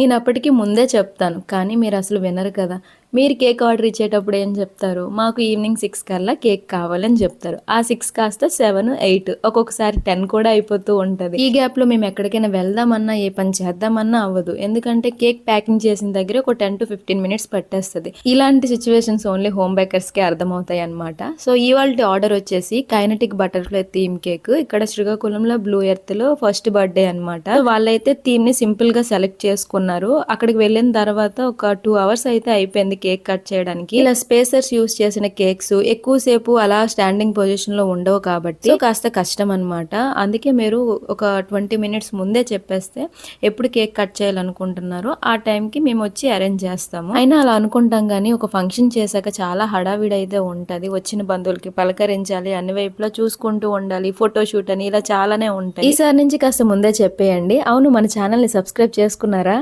నేను అప్పటికి ముందే చెప్తాను. కానీ మీరసలు వినరు కదా! మీరు కేక్ ఆర్డర్ ఇచ్చేటప్పుడు ఏం చెప్తారు? మాకు ఈవినింగ్ 6 కల్లా కేక్ కావాలని చెప్తారు. ఆ 6 కాస్త 7, 8 ఒక్కొక్కసారి 10 కూడా అయిపోతూ ఉంటది. ఈ గ్యాప్‌లో మేము ఎక్కడికైనా వెళ్దామన్నా, ఏ పని చేద్దామన్నా అవ్వదు. ఎందుకంటే కేక్ ప్యాకింగ్ చేసిన దగ్గర ఒక 10-15 మినిట్స్ పట్టేస్తది. ఇలాంటి సిట్యుయేషన్స్ ఓన్లీ హోమ్ బేకర్స్‌కే అర్థమవుతాయన్నమాట. సో ఇవాల్టి ఆర్డర్ వచ్చేసి కైనెటిక్ బటర్‌ఫ్లై థీమ్ కేక్. ఇక్కడ శ్రీకాకుళంలో బ్లూ ఎర్త్‌లో ఫస్ట్ బర్త్‌డే అన్నమాట. వాళ్ళైతే థీమ్‌ని సింపుల్‌గా సెలెక్ట్ చేసుకున్నారు. అక్కడికి వెళ్ళిన తర్వాత ఒక 2 అవర్స్ అయితే అయిపోయింది కేక్ కట్ చేయడానికి. ఇలా స్పేసర్స్ యూస్ చేసిన కేక్స్ ఎక్కువసేపు అలా స్టాండింగ్ పొజిషన్ లో ఉండవు కాబట్టి కాస్త కష్టం అన్నమాట. అందుకే మీరు ఒక 20 మినిట్స్ ముందే చెప్పేస్తే ఎప్పుడు కేక్ కట్ చేయాలనుకుంటున్నారో ఆ టైంకి మేము వచ్చి అరేంజ్ చేస్తాము. అయినా అలా అనుకుంటాం కానీ ఒక ఫంక్షన్ చేశాక చాలా హడావిడి అయితే ఉంటది. వచ్చిన బంధువులకి పలకరించాలి, అన్ని వైపులా చూసుకుంటూ ఉండాలి, ఫోటో షూట్ అని ఇలా చాలానే ఉంటాయి. ఈసారి నుంచి కాస్త ముందే చెప్పేయండి. అవును, మన ఛానల్ ని సబ్స్క్రైబ్ చేసుకున్నారా?